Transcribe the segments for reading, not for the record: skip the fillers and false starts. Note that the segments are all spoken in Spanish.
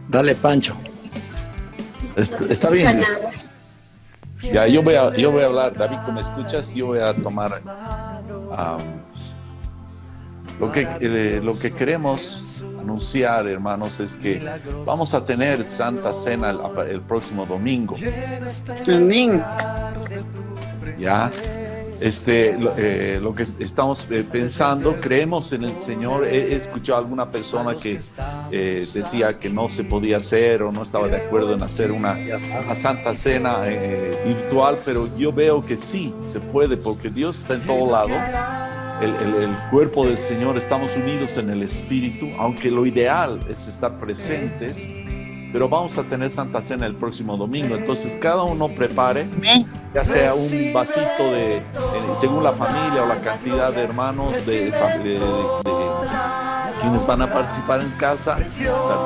Dale, Pancho. Está bien. Ya, yo voy a hablar. David, ¿me escuchas? Yo voy a tomar lo que queremos anunciar, hermanos, es que vamos a tener Santa Cena el próximo domingo. Amén. Ya. Lo que estamos pensando, creemos en el Señor. He escuchado a alguna persona que decía que no se podía hacer o no estaba de acuerdo en hacer una Santa Cena virtual, pero yo veo que sí se puede, porque Dios está en todo lado. El cuerpo del Señor, estamos unidos en el Espíritu, aunque lo ideal es estar presentes, pero vamos a tener Santa Cena el próximo domingo. Entonces cada uno prepare, ya sea un vasito según la familia o la cantidad de hermanos de quienes van a participar en casa.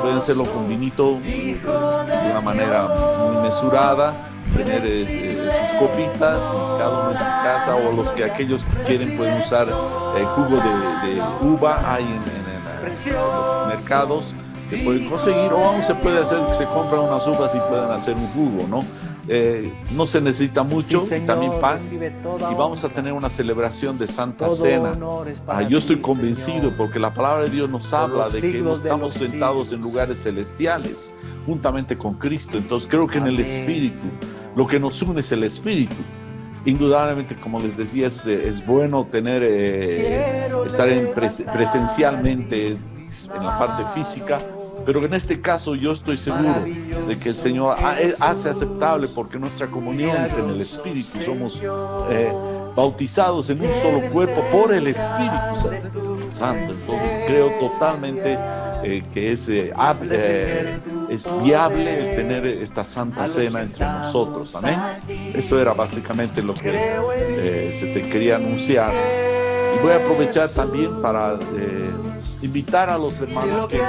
Pueden hacerlo con vinito de una manera muy mesurada, tener sus copitas y cada uno en su casa, o aquellos que quieren pueden usar jugo de uva. Hay en los mercados, se pueden conseguir, o aún se puede hacer que se compran unas uvas y pueden hacer un jugo, ¿no? No se necesita mucho, sí, Señor, también pan, y vamos a tener una celebración de Santa Cena. Yo estoy convencido, porque la palabra de Dios nos habla de que estamos sentados en lugares celestiales juntamente con Cristo. Entonces creo que en el Espíritu, lo que nos une es el Espíritu. Indudablemente, como les decía, es bueno tener estar presencialmente en la parte física, pero en este caso yo estoy seguro de que el Señor hace aceptable, porque nuestra comunión es en el Espíritu. Somos bautizados en un solo cuerpo por el Espíritu Santo. Entonces creo totalmente que es viable el tener esta Santa Cena entre nosotros. Amén. Eso era básicamente lo que se te quería anunciar. Y voy a aprovechar también para invitar a los hermanos que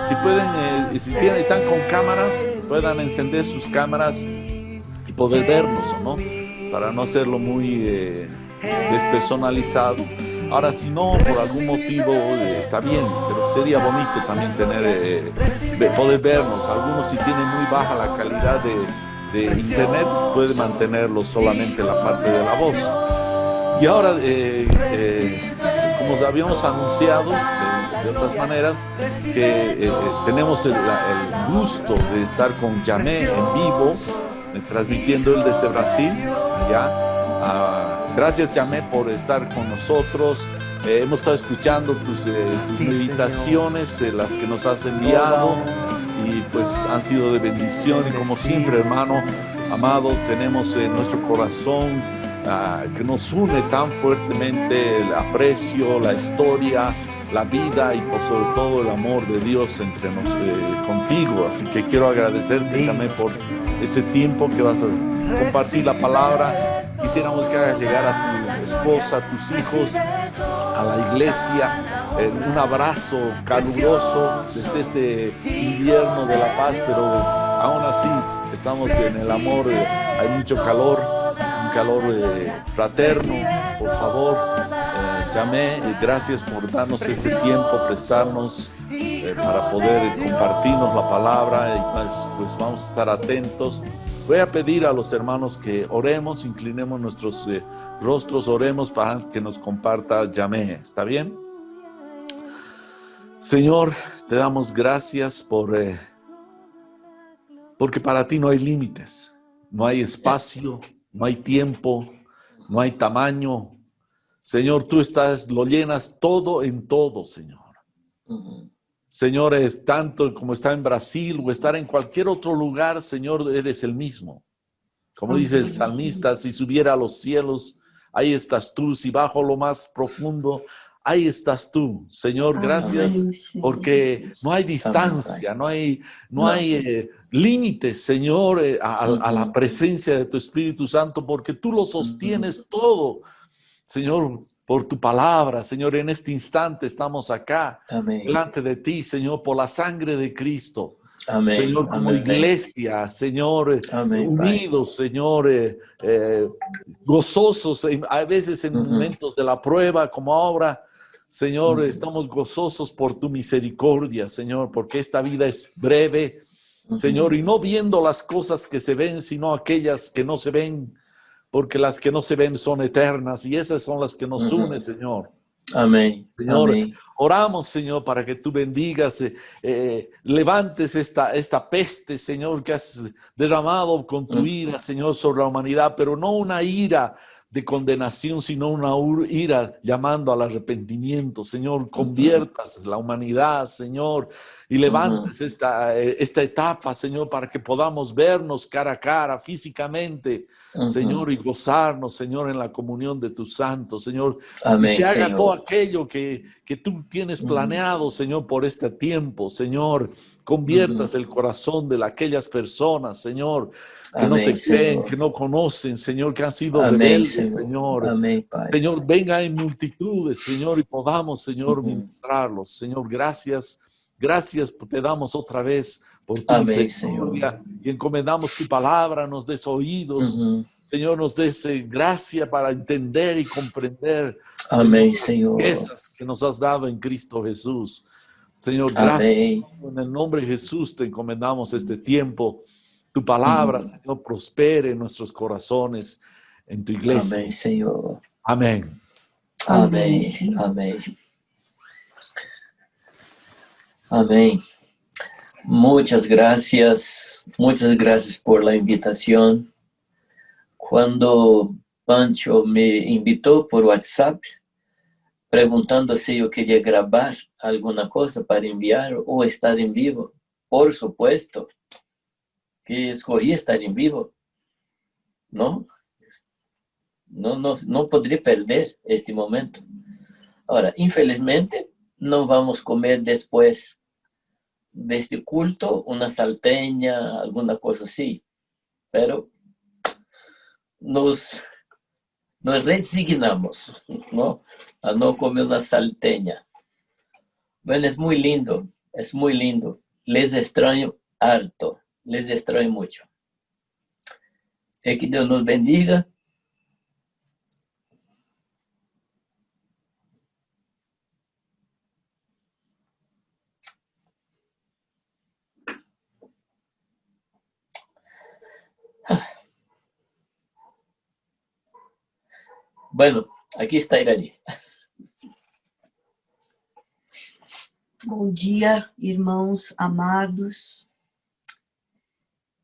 si pueden, si están con cámara, puedan encender sus cámaras y poder vernos, ¿no? Para no hacerlo muy despersonalizado. Ahora, si no, por algún motivo, está bien, pero sería bonito también poder vernos. Algunos, si tienen muy baja la calidad de internet, pueden mantenerlo solamente la parte de la voz. Y ahora, como habíamos anunciado de otras maneras, que tenemos el gusto de estar con Yamé en vivo, transmitiendo él desde Brasil, ¿ya? Gracias, Yamé, por estar con nosotros. Hemos estado escuchando tus meditaciones, las que nos has enviado, y pues han sido de bendición. Y como siempre, hermano amado, tenemos en nuestro corazón que nos une tan fuertemente el aprecio, la historia, la vida y por sobre todo el amor de Dios entre contigo. Así que quiero agradecerte, Yamé, por este tiempo que vas a compartir la palabra. Quisiéramos que hagas llegar a tu esposa, a tus hijos, a la iglesia, un abrazo caluroso desde este invierno de La Paz, pero aún así estamos en el amor. Hay mucho calor, un calor fraterno. Por favor, Yamé, gracias por darnos este tiempo, prestarnos para poder compartirnos la palabra, y pues vamos a estar atentos. Voy a pedir a los hermanos que oremos, inclinemos nuestros rostros, oremos para que nos comparta Yamé. ¿Está bien? Señor, te damos gracias porque para ti no hay límites, no hay espacio, no hay tiempo, no hay tamaño. Señor, tú lo llenas todo en todo, Señor. Señor, es tanto como estar en Brasil o estar en cualquier otro lugar, Señor, eres el mismo. Como dice el salmista, si subiera a los cielos, ahí estás tú. Si bajo lo más profundo, ahí estás tú. Señor, gracias, porque no hay distancia, no hay límites, Señor, a la presencia de tu Espíritu Santo, porque tú lo sostienes todo. Señor, por tu palabra, Señor. En este instante estamos acá, Amén. delante de ti, Señor, por la sangre de Cristo. Amén. Señor, como Amén. iglesia, Señor, Amén, Pai. unidos, Señor, gozosos, a veces en momentos de la prueba, como ahora, Señor, estamos gozosos por tu misericordia, Señor, porque esta vida es breve, Señor, y no viendo las cosas que se ven, sino aquellas que no se ven, porque las que no se ven son eternas y esas son las que nos unen, Señor. Amén. Señor, Amén. oramos, Señor, para que tú bendigas, levantes esta peste, Señor, que has derramado con tu ira, Señor, sobre la humanidad, pero no una ira de condenación, sino una ira llamando al arrepentimiento. Señor, conviertas la humanidad, Señor, y levantes esta etapa, Señor, para que podamos vernos cara a cara, físicamente, Señor, y gozarnos, Señor, en la comunión de tus santos, Señor. Amén, Y se haga Señor. todo aquello que tú tienes planeado, Señor, por este tiempo, Señor. Conviertas el corazón de aquellas personas, Señor, que no te Amén, creen, Señor. que no conocen, Señor, que han sido Amén, rebeldes, Señor. Señor. Amén, Pai. Señor, venga en multitudes, Señor, y podamos, Señor, ministrarlos. Señor, gracias. Gracias te damos otra vez por tu Amén, misericordia y encomendamos tu palabra, nos des oídos. Señor, nos des gracia para entender y comprender, Amén, las Señor. riquezas que nos has dado en Cristo Jesús. Señor, gracias. Amén. En el nombre de Jesús te encomendamos este tiempo. Tu palabra, Señor, prospere en nuestros corazones, en tu iglesia. Amén, Señor. Amén. Amén. Amén. Amén. Muchas gracias por la invitación. Cuando Pancho me invitó por WhatsApp, preguntando si yo quería grabar alguna cosa para enviar o estar en vivo, por supuesto que escogí estar en vivo. No podría perder este momento. Ahora, infelizmente, no vamos a comer después de este culto una salteña, alguna cosa así, pero nos resignamos, ¿no? A no comer una salteña. Bueno, es muy lindo. Les extraño harto, les extraño mucho. Que Dios nos bendiga. Bueno, aqui está Irani. Bom dia, irmãos amados.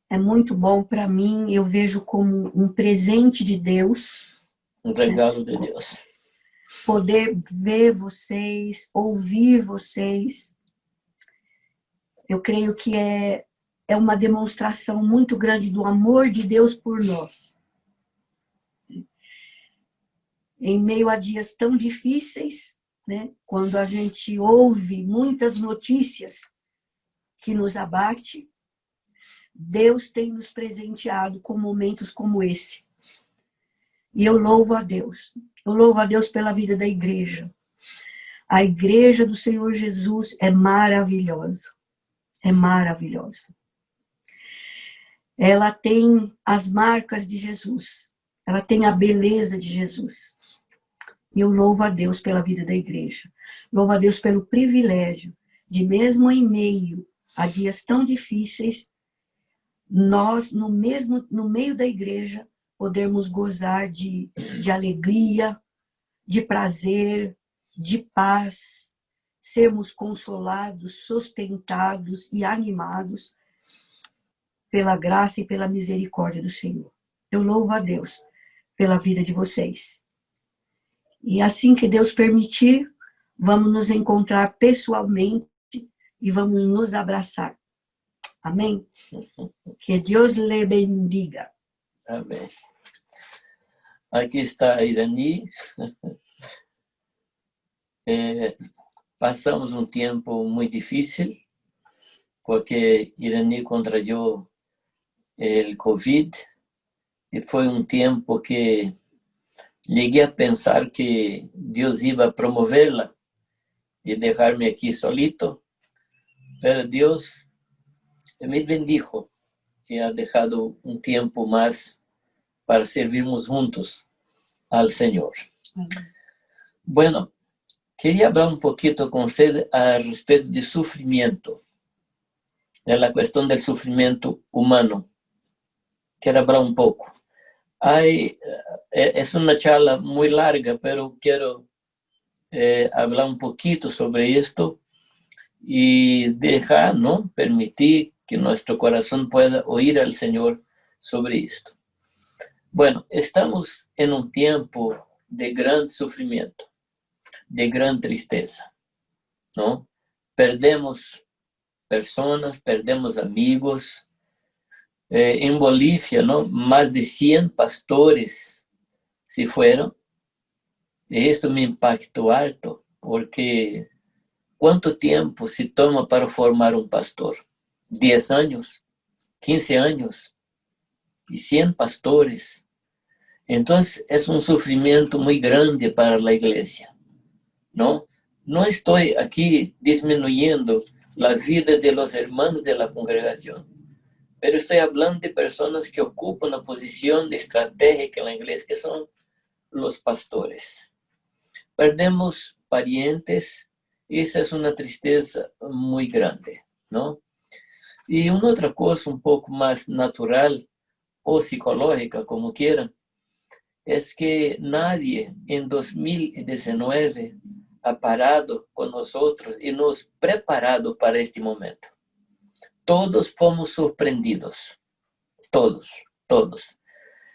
É muito bom para mim, eu vejo como um presente de Deus. Um regalo de Deus. Poder ver vocês, ouvir vocês. Eu creio que é uma demonstração muito grande do amor de Deus por nós. Em meio a dias tão difíceis, né, quando a gente ouve muitas notícias que nos abate, Deus tem nos presenteado com momentos como esse. E eu louvo a Deus. Eu louvo a Deus pela vida da igreja. A igreja do Senhor Jesus é maravilhosa. É maravilhosa. Ela tem as marcas de Jesus. Ela tem a beleza de Jesus. E eu louvo a Deus pela vida da igreja. Louvo a Deus pelo privilégio de, mesmo em meio a dias tão difíceis, nós, no meio da igreja, podemos gozar de alegria, de prazer, de paz, sermos consolados, sustentados e animados pela graça e pela misericórdia do Senhor. Eu louvo a Deus pela vida de vocês. E assim que Deus permitir, vamos nos encontrar pessoalmente e vamos nos abraçar. Amém? Que Deus lhe bendiga. Amém. Aqui está a Irani. Passamos um tempo muito difícil, porque Irani contraiu o Covid, e foi um tempo que Llegué a pensar que Dios iba a promoverla y dejarme aquí solito, pero Dios me bendijo y ha dejado un tiempo más para servirnos juntos al Señor. Bueno, quería hablar un poquito con usted al respecto de sufrimiento, de la cuestión del sufrimiento humano. Quiero hablar un poco. Es una charla muy larga, pero quiero hablar un poquito sobre esto y dejar, ¿no? Permitir que nuestro corazón pueda oír al Señor sobre esto. Bueno, estamos en un tiempo de gran sufrimiento, de gran tristeza, ¿no? Perdemos personas, perdemos amigos. En Bolivia, ¿no? Más de 100 pastores se fueron. Y esto me impactó alto, porque ¿cuánto tiempo se toma para formar un pastor? 10 años, 15 años y 100 pastores. Entonces es un sufrimiento muy grande para la iglesia, ¿no? No estoy aquí disminuyendo la vida de los hermanos de la congregación, pero estoy hablando de personas que ocupan una posición estratégica en la iglesia, que son los pastores. Perdemos parientes, y esa es una tristeza muy grande, ¿no? Y una otra cosa un poco más natural o psicológica, como quieran, es que nadie en 2019 ha parado con nosotros y nos preparado para este momento. Todos fomos sorprendidos, todos.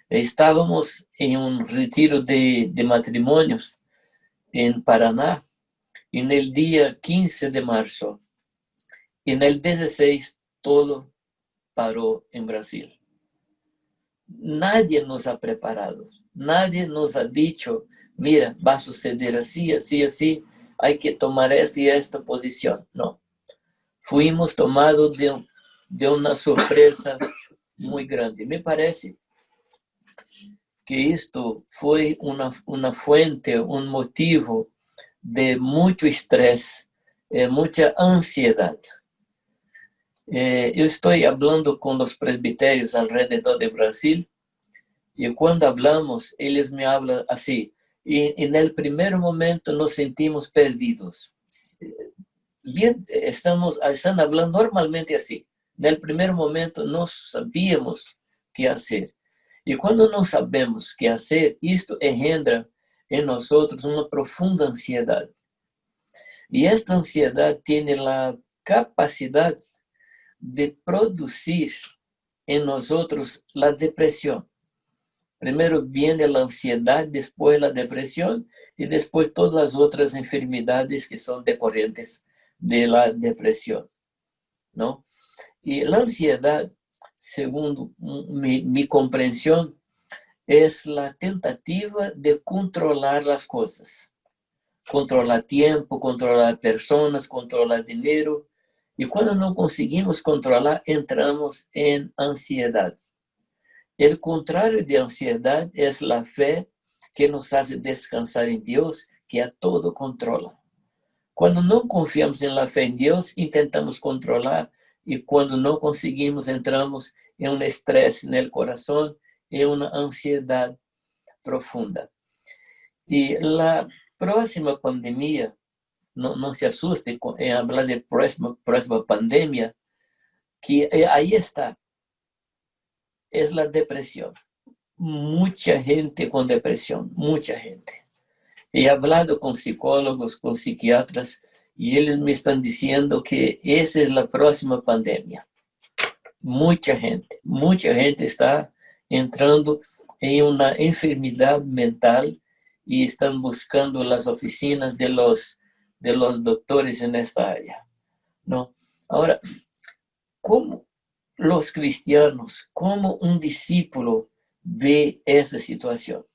Estábamos en un retiro de matrimonios en Paraná, en el día 15 de marzo. En el 16 todo paró en Brasil. Nadie nos ha preparado, nadie nos ha dicho, mira, va a suceder así, así, así, hay que tomar esta y esta posición. No, fuimos tomados de una sorpresa muy grande. Me parece que esto fue una fuente, un motivo de mucho estrés, mucha ansiedad. Eu estou falando com os presbitérios alrededor de Brasil e quando hablamos, eles me falam assim, e no primeiro momento nos sentimos perdidos. Estão falando normalmente assim. No primeiro momento, não sabíamos o que fazer. E quando não sabemos o que fazer, isto engendra em nós uma profunda ansiedade. E esta ansiedade tem a capacidade de producir en nosotros la depresión. Primero viene la ansiedad, después la depresión y después todas las otras enfermedades que son decorrentes de la depresión, ¿no? Y la ansiedad, según mi comprensión, es la tentativa de controlar las cosas. Controlar tiempo, controlar personas, controlar dinero. Y cuando no conseguimos controlar, entramos en ansiedad. El contrario de ansiedad es la fe que nos hace descansar en Dios, que a todo controla. Cuando no confiamos en la fe en Dios, intentamos controlar y cuando no conseguimos, entramos en un estrés en el corazón, en una ansiedad profunda. Y la próxima pandemia, no se asuste en hablar de próxima pandemia, que ahí está, es la depresión. Mucha gente con depresión, mucha gente. He hablado con psicólogos, con psiquiatras, y ellos me están diciendo que esa es la próxima pandemia. Mucha gente está entrando en una enfermedad mental y están buscando las oficinas de los doctores en esta área, ¿no? Ahora, ¿cómo los cristianos, cómo un discípulo ve esa situación?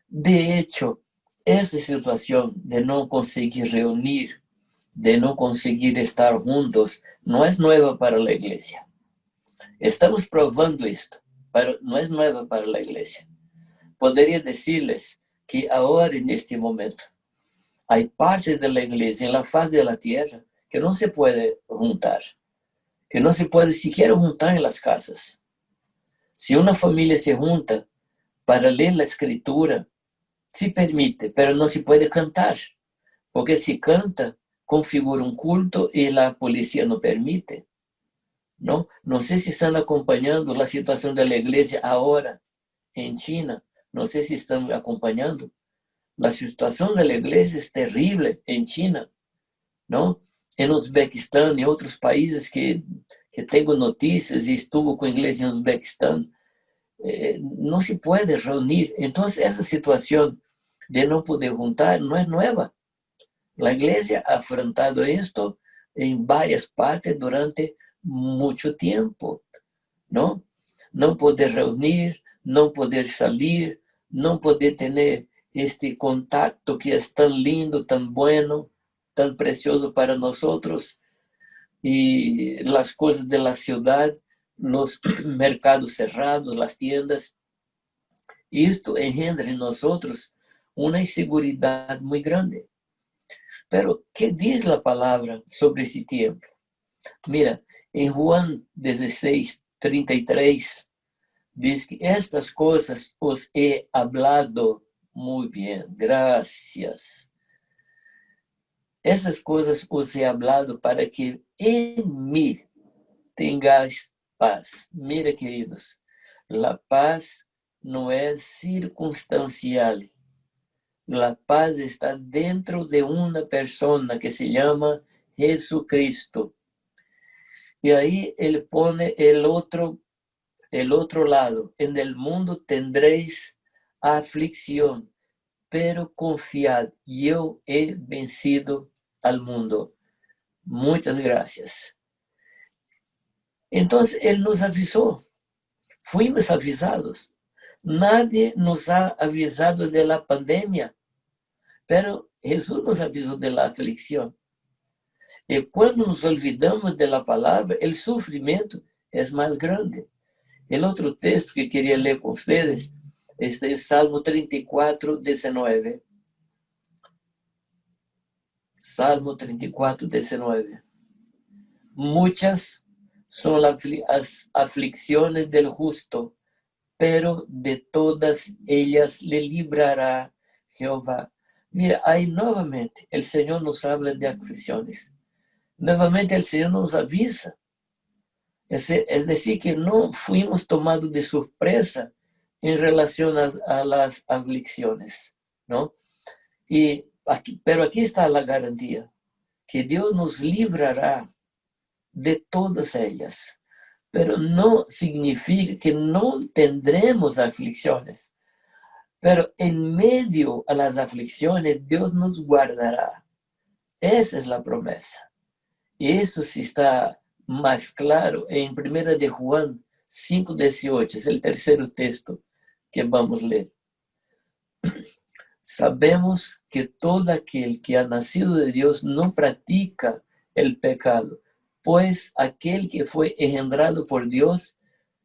De hecho, esa situación de no conseguir reunir, de no conseguir estar juntos, no es nueva para la iglesia. Estamos probando esto, pero no es nueva para la iglesia. podría decirles que ahora, en este momento, hay partes de la iglesia en la faz de la tierra que no se puede juntar, que no se puede siquiera juntar en las casas. Si una familia se junta para leer la escritura, se permite, pero no se puede cantar, porque si canta, configura un culto y la policía no permite. ¿No? No sé si están acompañando la situación de la iglesia ahora en China. No sé si están acompañando. La situación de la iglesia es terrible en China, ¿no? En Uzbekistán y otros países que tengo noticias y estuvo con iglesia en Uzbekistán, no se puede reunir. Entonces, esa situación de no poder juntar no es nueva. La iglesia ha afrontado esto en varias partes durante mucho tiempo, ¿no? No poder reunir, no poder salir, no poder tener este contacto que es tan lindo, tan bueno, tan precioso para nosotros. Y las cosas de la ciudad, los mercados cerrados, las tiendas. Y esto engendra en nosotros una inseguridad muy grande. Pero, ¿qué dice la palabra sobre ese tiempo? Mira, en Juan 16:33, dice que estas cosas os he hablado. Muy bien, gracias. Essas coisas os he hablado para que em mim tengáis paz. Mira, queridos, la paz não é circunstancial. La paz está dentro de uma persona que se llama Jesucristo. E aí ele pone el otro lado. En el mundo tendréis aflicción, pero confiad, yo he vencido al mundo. Muchas gracias. Entonces, Él nos avisó. Fuimos avisados. Nadie nos ha avisado de la pandemia, pero Jesús nos avisó de la aflicción. Y cuando nos olvidamos de la palabra, el sufrimiento es más grande. El otro texto que quería leer con ustedes está en Salmo 34:19. Salmo 34:19. Muchas son las aflicciones del justo, pero de todas ellas le librará Jehová. Mira, ahí nuevamente el Señor nos habla de aflicciones. Nuevamente el Señor nos avisa. Es decir, que no fuimos tomados de sorpresa en relación a las aflicciones, ¿no? Pero aquí está la garantía, que Dios nos librará de todas ellas. Pero no significa que no tendremos aflicciones. Pero en medio a las aflicciones, Dios nos guardará. Esa es la promesa. Y eso sí está más claro en 1 de Juan 5:18, es el tercer texto que vamos a leer. Sabemos que todo aquel que ha nacido de Dios no practica el pecado, pues aquel que fue engendrado por Dios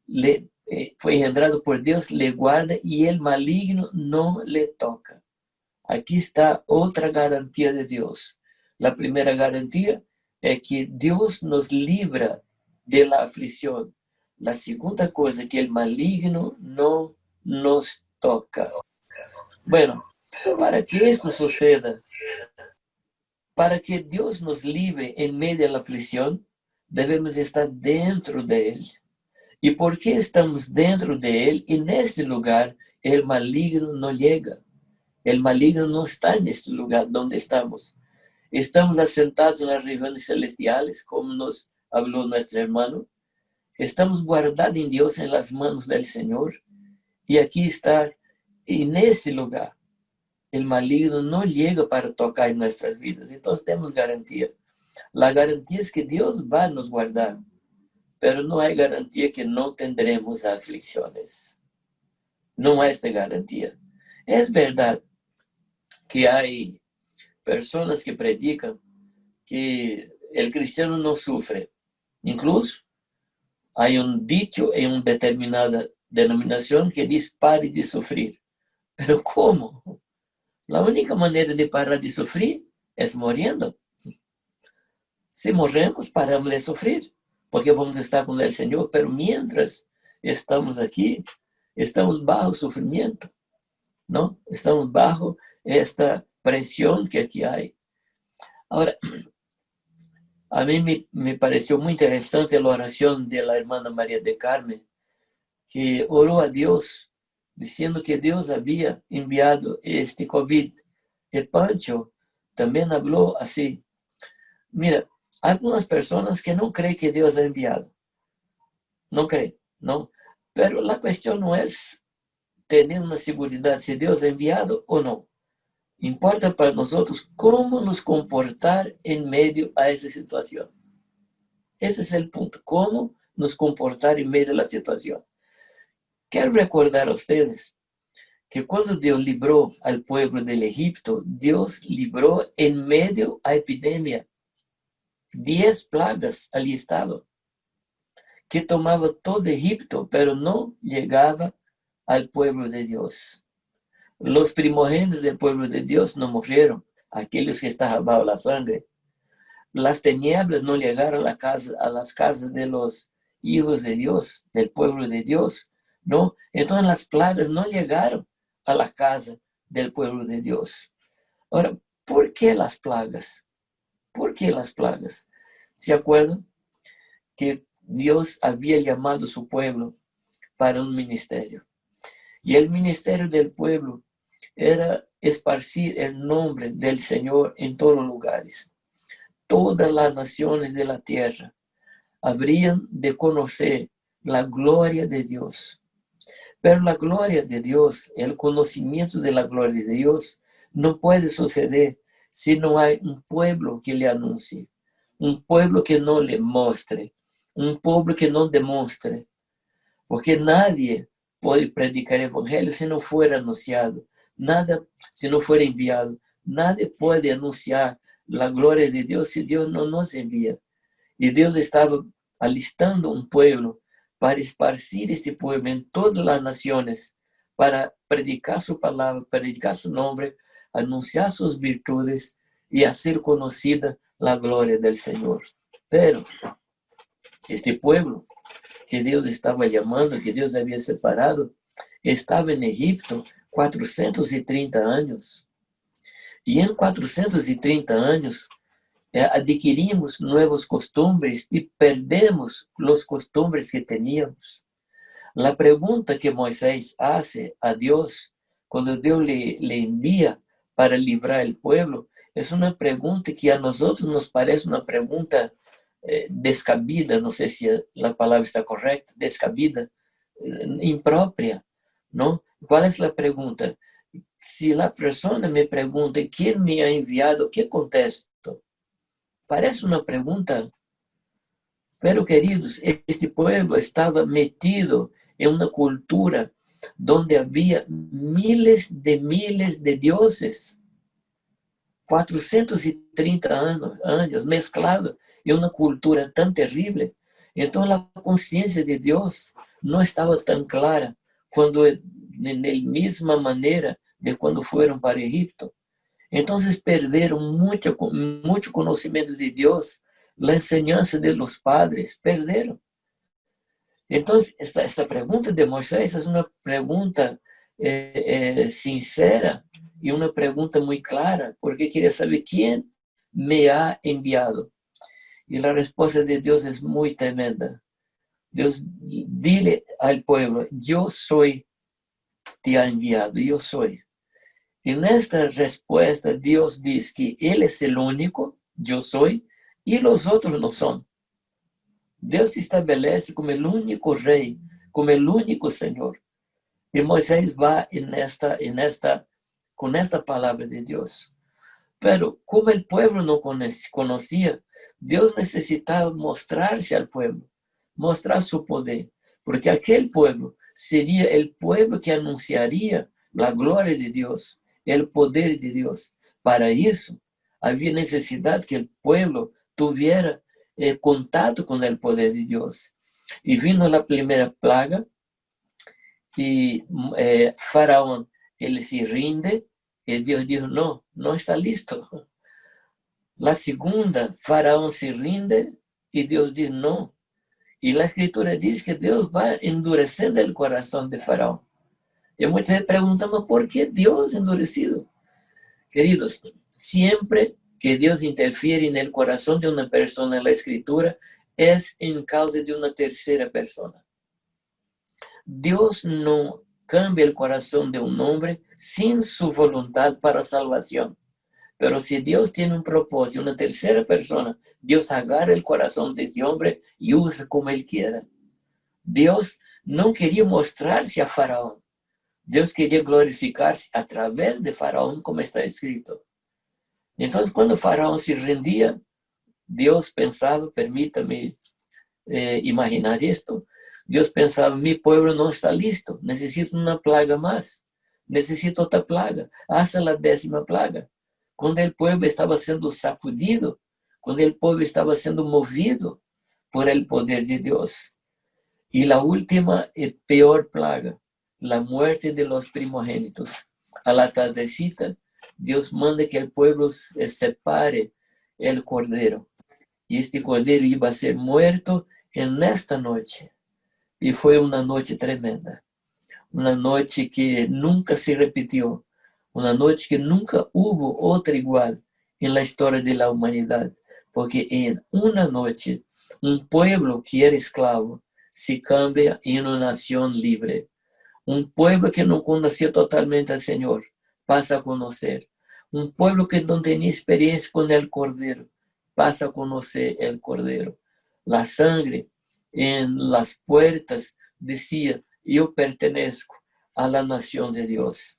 le guarda y el maligno no le toca. Aquí está otra garantía de Dios. La primera garantía es que Dios nos libra de la aflicción. La segunda cosa es que el maligno no nos toca. Bueno, para que esto suceda, para que Dios nos libre en medio de la aflicción, debemos estar dentro de Él. ¿Y por qué estamos dentro de Él? En este lugar, el maligno no llega. El maligno no está en este lugar donde estamos. Estamos asentados en las regiones celestiales, como nos habló nuestro hermano. Estamos guardados en Dios, en las manos del Señor. Y aquí está, en este lugar, el maligno no llega para tocar en nuestras vidas. Entonces tenemos garantía. La garantía es que Dios va a nos guardar, pero no hay garantía que no tendremos aflicciones. No hay esta garantía. Es verdad que hay personas que predican que el cristiano no sufre. Incluso hay un dicho en una determinada denominación que dice: pare de sufrir. Pero ¿cómo? La única manera de parar de sufrir es muriendo. Si morremos, paramos de sufrir, porque vamos a estar con el Señor. Pero mientras estamos aquí, estamos bajo sufrimiento, ¿no? Estamos bajo esta presión que aquí hay. Ahora, a mí me pareció muy interesante la oración de la hermana María de Carmen, que oró a Dios, diciendo que Dios había enviado este COVID. Y Pancho también habló así. Mira, hay algunas personas que no creen que Dios ha enviado. No creen, ¿no? Pero la cuestión no es tener una seguridad si Dios ha enviado o no. Importa para nosotros cómo nos comportar en medio a esa situación. Ese es el punto, cómo nos comportar en medio de la situación. Quiero recordar a ustedes que cuando Dios libró al pueblo del Egipto, Dios libró en medio a epidemia. 10 plagas allí estaban, que tomaba todo Egipto, pero no llegaba al pueblo de Dios. Los primogénitos del pueblo de Dios no murieron, aquellos que estaban bajo la sangre. Las tinieblas no llegaron a las casas de los hijos de Dios, del pueblo de Dios, ¿no? Entonces las plagas no llegaron a la casa del pueblo de Dios. Ahora, ¿por qué las plagas? ¿Por qué las plagas? ¿Se acuerdan que Dios había llamado a su pueblo para un ministerio? Y el ministerio del pueblo era esparcir el nombre del Señor en todos los lugares. Todas las naciones de la tierra habrían de conocer la gloria de Dios. Pero la gloria de Dios, el conocimiento de la gloria de Dios, no puede suceder si no hay un pueblo que le anuncie, un pueblo que no le muestre, un pueblo que no demuestre. Porque nadie puede predicar el evangelio si no fuera anunciado, nada si no fuera enviado. Nadie puede anunciar la gloria de Dios si Dios no nos envía. Y Dios estaba alistando un pueblo para esparcir este pueblo en todas las naciones, para predicar su palabra, predicar su nombre, anunciar sus virtudes y hacer conocida la gloria del Señor. Pero este pueblo que Dios estaba llamando, que Dios había separado, estaba en Egipto 430 años. Y en 430 años adquirimos nuevos costumbres y perdemos los costumbres que teníamos. La pregunta que Moisés hace a Dios cuando Dios le envía para librar el pueblo es una pregunta que a nosotros nos parece una pregunta descabida, no sé si la palabra está correcta, descabida, impropia, ¿no? ¿Cuál es la pregunta? Si la persona me pregunta quién me ha enviado, ¿qué contesto? Parece una pregunta, pero queridos, este pueblo estaba metido en una cultura donde había miles de dioses, 430 años mezclados en una cultura tan terrible. Entonces la conciencia de Dios no estaba tan clara cuando en la misma manera de cuando fueron para Egipto. Entonces perdieron mucho conocimiento de Dios, la enseñanza de los padres, perdieron. Entonces esta pregunta de Moisés es una pregunta sincera y una pregunta muy clara, porque quería saber quién me ha enviado. Y la respuesta de Dios es muy tremenda. Dios dile al pueblo, yo soy, te ha enviado, yo soy. En esta respuesta Dios dice que Él es el único, yo soy, y los otros no son. Dios se estabelece como el único rey, como el único Señor. Y Moisés va con esta palabra de Dios. Pero como el pueblo no conocía, Dios necesitaba mostrarse al pueblo, mostrar su poder, porque aquel pueblo sería el pueblo que anunciaría la gloria de Dios, el poder de Dios. Para eso había necesidad que el pueblo tuviera contacto con el poder de Dios. Y vino la primera plaga y Faraón él se rinde y Dios dijo, no, no está listo. La segunda, Faraón se rinde y Dios dice no. Y la escritura dice que Dios va endureciendo el corazón de Faraón. Y muchas veces preguntamos, ¿por qué Dios endurecido? Queridos, siempre que Dios interfiere en el corazón de una persona en la escritura, es en causa de una tercera persona. Dios no cambia el corazón de un hombre sin su voluntad para salvación. Pero si Dios tiene un propósito, una tercera persona, Dios agarra el corazón de ese hombre y usa como Él quiera. Dios no quería mostrarse a Faraón. Dios quería glorificarse a través de Faraón, como está escrito. Entonces, cuando Faraón se rendía, Dios pensaba, permítame imaginar esto, Dios pensaba, mi pueblo no está listo, necesito una plaga más, necesito otra plaga, hasta la 10ª plaga. Cuando el pueblo estaba siendo sacudido, cuando el pueblo estaba siendo movido por el poder de Dios. Y la última y peor plaga, la muerte de los primogénitos. A la tardecita, Dios manda que el pueblo separe el cordero. Y este cordero iba a ser muerto en esta noche. Y fue una noche tremenda. Una noche que nunca se repitió. Una noche que nunca hubo otra igual en la historia de la humanidad. Porque en una noche, un pueblo que era esclavo se cambia en una nación libre. Un pueblo que no conocía totalmente al Señor pasa a conocer. Un pueblo que no tenía experiencia con el Cordero pasa a conocer el Cordero. La sangre en las puertas decía, yo pertenezco a la nación de Dios.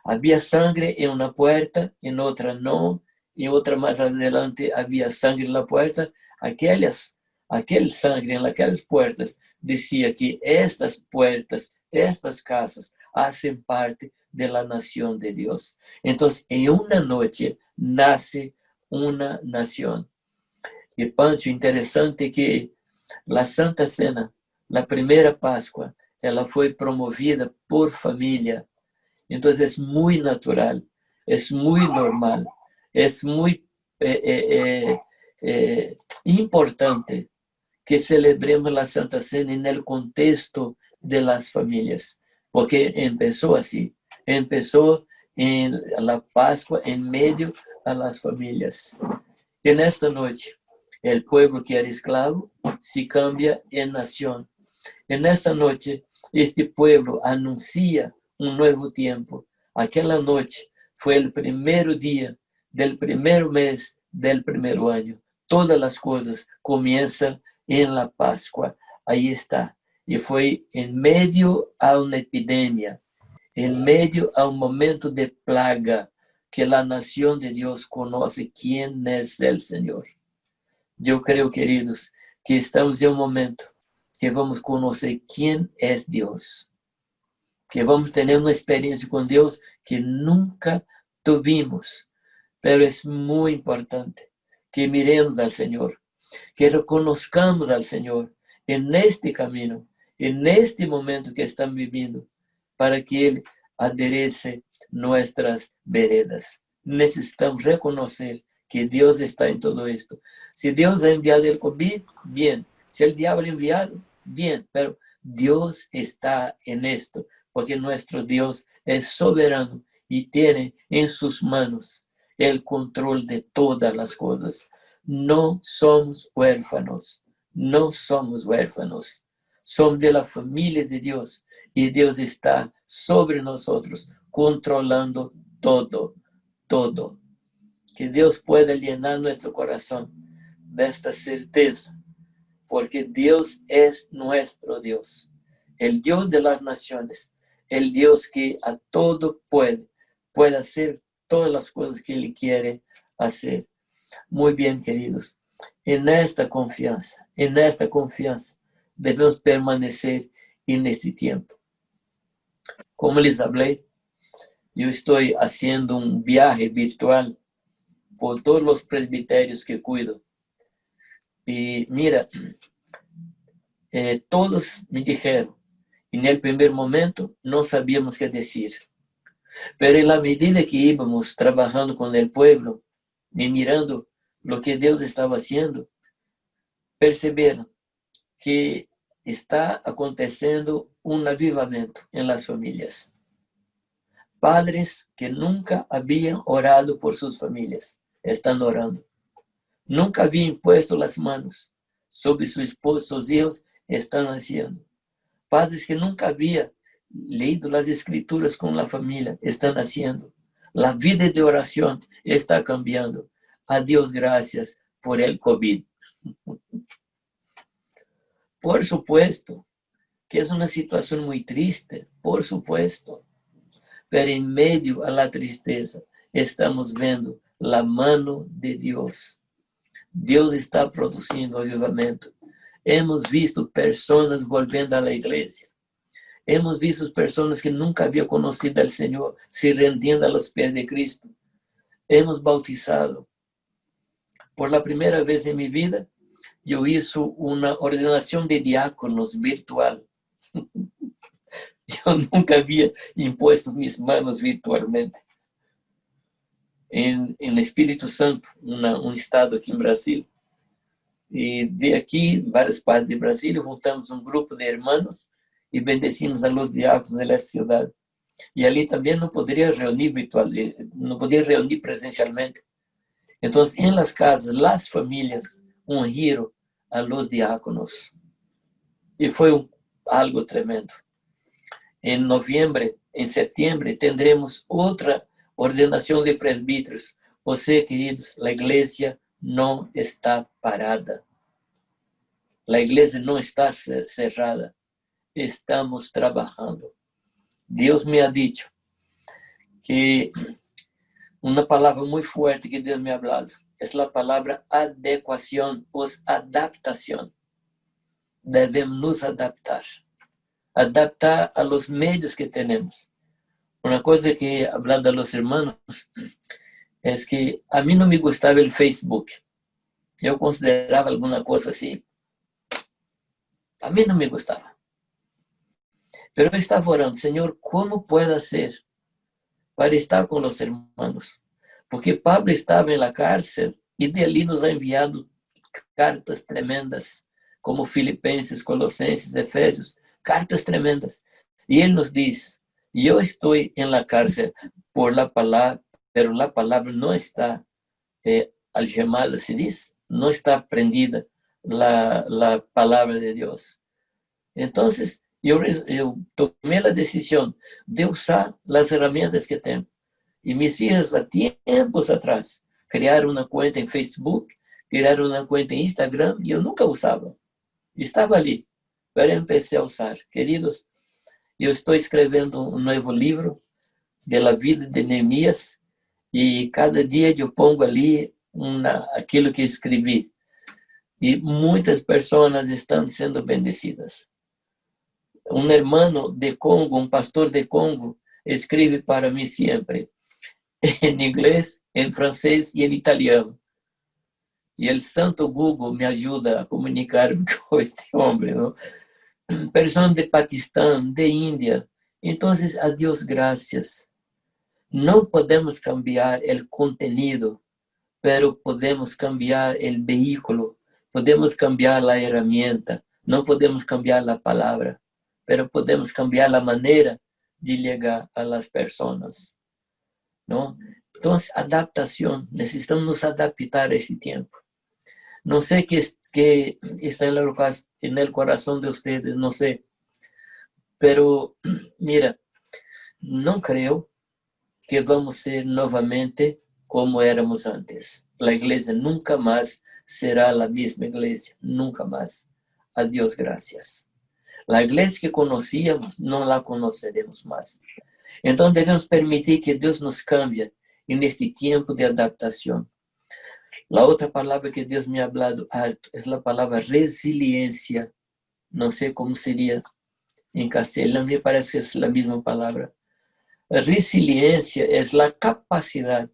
Había sangre en una puerta, en otra no, en otra más adelante había sangre en la puerta. Aquel sangre en aquellas puertas decía que estas puertas, estas casas, hacen parte de la nación de Dios. Entonces, en una noche nace una nación. Y Pancho, interesante que la Santa Cena, la primera Pascua, ela fue promovida por familia. Entonces es muy natural, es muy normal, es muy importante que celebremos la Santa Cena en el contexto de las familias, porque empezó así, empezó en la Pascua en medio a las familias. En esta noche, el pueblo que era esclavo se cambia en nación. En esta noche, este pueblo anuncia un nuevo tiempo. Aquella noche fue el primer día del primer mes del primer año. Todas las cosas comienzan en la Pascua. Ahí está. Y fue en medio a una epidemia, en medio a un momento de plaga, que la nación de Dios conoce quién es el Señor. Yo creo, queridos, que estamos en un momento que vamos conocer quién es Dios. Que vamos tener una experiencia con Dios que nunca tuvimos. Pero es muy importante que miremos al Señor, que reconozcamos al Señor en este camino, en este momento que están viviendo, para que Él aderece nuestras veredas. Necesitamos reconocer que Dios está en todo esto. Si Dios ha enviado el COVID, bien. Si el diablo ha enviado, bien. Pero Dios está en esto, porque nuestro Dios es soberano y tiene en sus manos el control de todas las cosas. No somos huérfanos, no somos huérfanos. Somos de la familia de Dios y Dios está sobre nosotros, controlando todo, todo. Que Dios pueda llenar nuestro corazón de esta certeza, porque Dios es nuestro Dios, el Dios de las naciones, el Dios que a todo puede hacer todas las cosas que Él quiere hacer. Muy bien, queridos, en esta confianza debemos permanecer en este tiempo. Como les hablé, yo estoy haciendo un viaje virtual por todos los presbiterios que cuido. Y mira, todos me dijeron, en el primer momento no sabíamos qué decir. Pero en la medida que íbamos trabajando con el pueblo y mirando lo que Dios estaba haciendo, percibieron que está acontecendo un avivamiento en las familias. Padres que nunca habían orado por sus familias están orando. Nunca habían puesto las manos sobre su esposo, sus hijos están haciendo. Padres que nunca habían leído las escrituras con la familia están haciendo. La vida de oración está cambiando. A Dios gracias por el COVID. Por supuesto que es una situación muy triste, por supuesto. Pero en medio a la tristeza estamos viendo la mano de Dios. Dios está produciendo avivamiento. Hemos visto personas volviendo a la iglesia. Hemos visto personas que nunca habían conocido al Señor se rendiendo a los pies de Cristo. Hemos bautizado. Por la primera vez en mi vida, yo hice una ordenación de diáconos virtual. Yo nunca había impuesto mis manos virtualmente. En el Espíritu Santo, un estado aquí en Brasil. Y de aquí, varias partes de Brasil, juntamos un grupo de hermanos y bendecimos a los diáconos de la ciudad. Y allí también no podría reunir virtual, no podía reunir presencialmente. Entonces, en las casas, las familias ungieron a los diáconos. Y fue algo tremendo. En noviembre, en septiembre, tendremos otra ordenación de presbíteros. O sea, queridos, la iglesia no está parada. La iglesia no está cerrada. Estamos trabajando. Dios me ha dicho que una palabra muy fuerte que Dios me ha hablado es la palabra adecuación o adaptación. Debemos nos adaptar. Adaptar a los medios que tenemos. Una cosa que, hablando a los hermanos, es que a mí no me gustaba el Facebook. Yo consideraba alguna cosa así. A mí no me gustaba. Pero yo estaba orando, Señor, ¿cómo puedo hacer para estar con los hermanos? Porque Pablo estaba en la cárcel y de allí nos ha enviado cartas tremendas, como Filipenses, Colosenses, Efesios, cartas tremendas. Y él nos dice, yo estoy en la cárcel por la palabra, pero la palabra no está algemada, se dice, no está prendida la palabra de Dios. Entonces, yo tomé la decisión de usar las herramientas que tengo. Y mis hijas a tiempos atrás crearon una cuenta en Facebook, crearon una cuenta en Instagram, y yo nunca usaba. Estaba ali, pero empecé a usar. Queridos, yo estoy escribiendo un nuevo libro de la vida de Nehemías y cada día yo pongo ali aquilo que escribí. Y muchas personas están siendo bendecidas. Un hermano de Congo, un pastor de Congo, escribe para mí siempre en inglés, en francés y en italiano. Y el santo Google me ayuda a comunicarme con este hombre, ¿no? Personas de Pakistán, de India. Entonces, a Dios gracias. No podemos cambiar el contenido, pero podemos cambiar el vehículo, podemos cambiar la herramienta, no podemos cambiar la palabra, pero podemos cambiar la manera de llegar a las personas, ¿no? Entonces, adaptación, necesitamos nos adaptar a este tiempo. No sé qué está en el corazón de ustedes, no sé. Pero, mira, no creo que vamos a ser nuevamente como éramos antes. La iglesia nunca más será la misma iglesia, nunca más. A Dios gracias. La iglesia que conocíamos, no la conoceremos más. Entonces debemos permitir que Dios nos cambie en este tiempo de adaptación. La otra palabra que Dios me ha hablado harto es la palabra resiliencia. No sé cómo sería en castellano, me parece que es la misma palabra. Resiliencia es la capacidad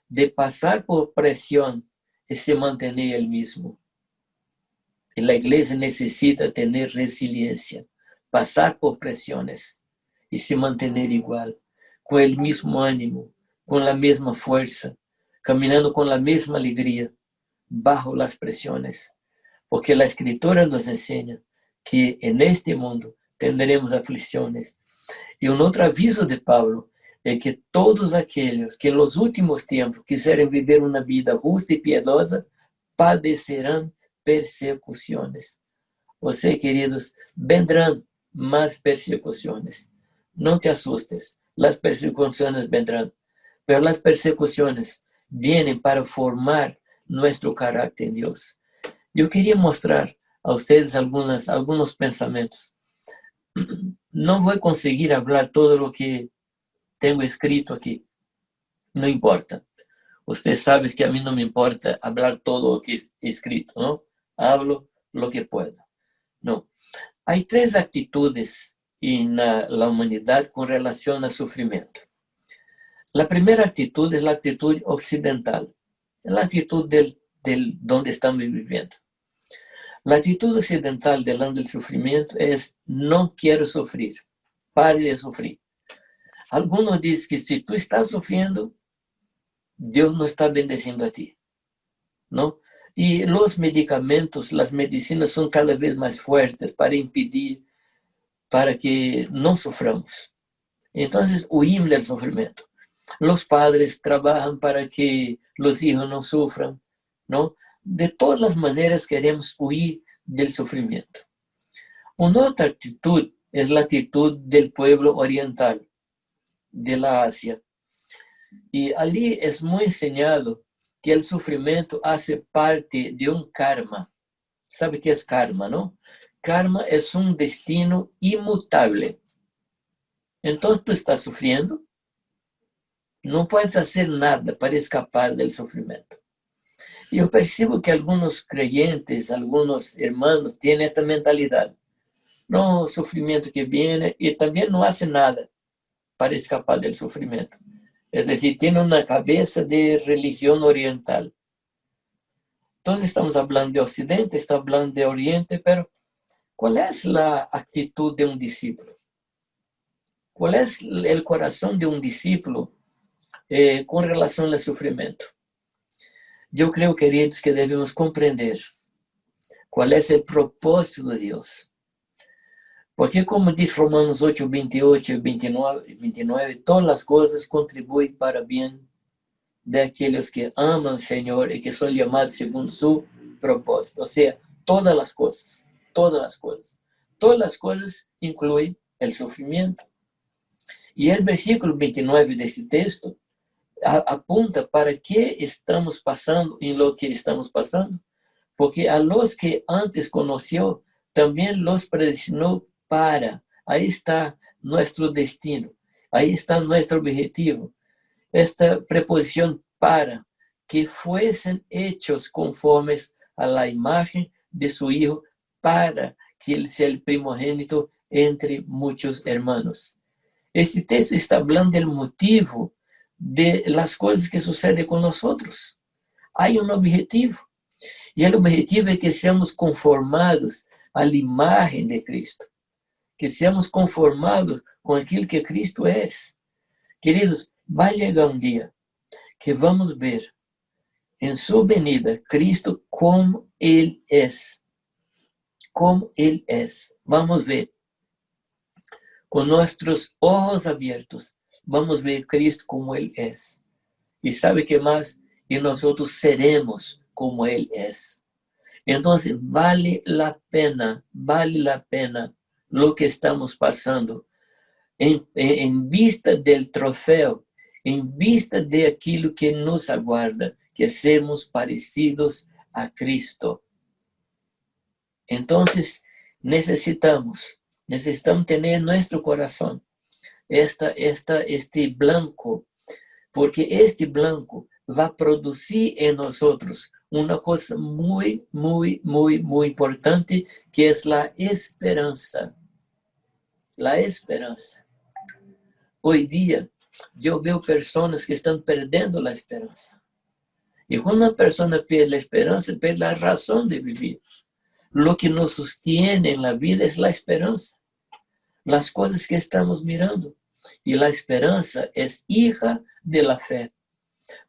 de pasar por presión y se mantener el mismo. Y la iglesia necesita tener resiliencia, pasar por presiones y se mantener igual. con el mismo ánimo, con la misma fuerza, caminando con la misma alegría, bajo las presiones. Porque la Escritura nos enseña que en este mundo tendremos aflicciones. Y un otro aviso de Pablo es que todos aquellos que en los últimos tiempos quiserem viver una vida justa y piedosa, padecerán persecuciones. O sea, queridos, vendrán más persecuciones. No te asustes, las persecuciones vendrán, pero las persecuciones vienen para formar nuestro carácter en Dios. Yo quería mostrar a ustedes algunos pensamientos. No voy a conseguir hablar todo lo que tengo escrito aquí. No importa. Ustedes saben que a mí no me importa hablar todo lo que es escrito, ¿no? Hablo lo que puedo. No. Hay tres actitudes en la humanidad con relación al sufrimiento. La primera actitud es la actitud occidental, la actitud del donde estamos viviendo. La actitud occidental delante del sufrimiento es: no quiero sufrir, pare de sufrir. Algunos dicen que si tú estás sufriendo, Dios no está bendeciendo a ti, ¿no? Y los medicamentos, las medicinas son cada vez más fuertes para impedir, para que no suframos. Entonces huimos del sufrimiento. Los padres trabajan para que los hijos no sufran, ¿no? De todas las maneras queremos huir del sufrimiento. Una otra actitud es la actitud del pueblo oriental, de la Asia. Y allí es muy enseñado que el sufrimiento hace parte de un karma. ¿Sabe qué es karma, no? Karma es un destino inmutable. Entonces tú estás sufriendo, no puedes hacer nada para escapar del sufrimiento. Yo percibo que algunos creyentes, algunos hermanos tienen esta mentalidad. No, sufrimiento que viene, y también no hacen nada para escapar del sufrimiento. Es decir, tienen una cabeza de religión oriental. Entonces estamos hablando de Occidente, estamos hablando de Oriente, pero ¿cuál es la actitud de un discípulo? ¿Cuál es el corazón de un discípulo con relación al sufrimiento? Yo creo, queridos, que debemos comprender cuál es el propósito de Dios. Porque como dice Romanos 8, 28 y 29, todas las cosas contribuyen para bien de aquellos que aman al Señor y que son llamados según su propósito. O sea, todas las cosas, todas las cosas. Todas las cosas incluyen el sufrimiento. Y el versículo 29 de este texto apunta para qué estamos pasando en lo que estamos pasando. Porque a los que antes conoció, también los predestinó para. Ahí está nuestro destino. Ahí está nuestro objetivo. Esta preposición para, que fuesen hechos conformes a la imagen de su Hijo, para que Él sea el primogénito entre muchos hermanos. Este texto está hablando del motivo de las cosas que suceden con nosotros. Hay un objetivo. Y el objetivo es que seamos conformados a la imagen de Cristo. Que seamos conformados con aquilo que Cristo es. Queridos, va a llegar un día que vamos ver en su venida Cristo como Él es. Como Él es. Vamos a ver. Con nuestros ojos abiertos, vamos a ver Cristo como Él es. Y ¿sabe qué más? Y nosotros seremos como Él es. Entonces, vale la pena lo que estamos pasando en vista del trofeo, en vista de aquilo que nos aguarda, que seamos parecidos a Cristo. Entonces, necesitamos tener en nuestro corazón este blanco, porque este blanco va a producir en nosotros una cosa muy, muy, muy, muy importante, que es la esperanza. La esperanza. Hoy día, yo veo personas que están perdiendo la esperanza. Y cuando una persona pierde la esperanza, pierde la razón de vivir. Lo que nos sostiene en la vida es la esperanza. Las cosas que estamos mirando. Y la esperanza es hija de la fe.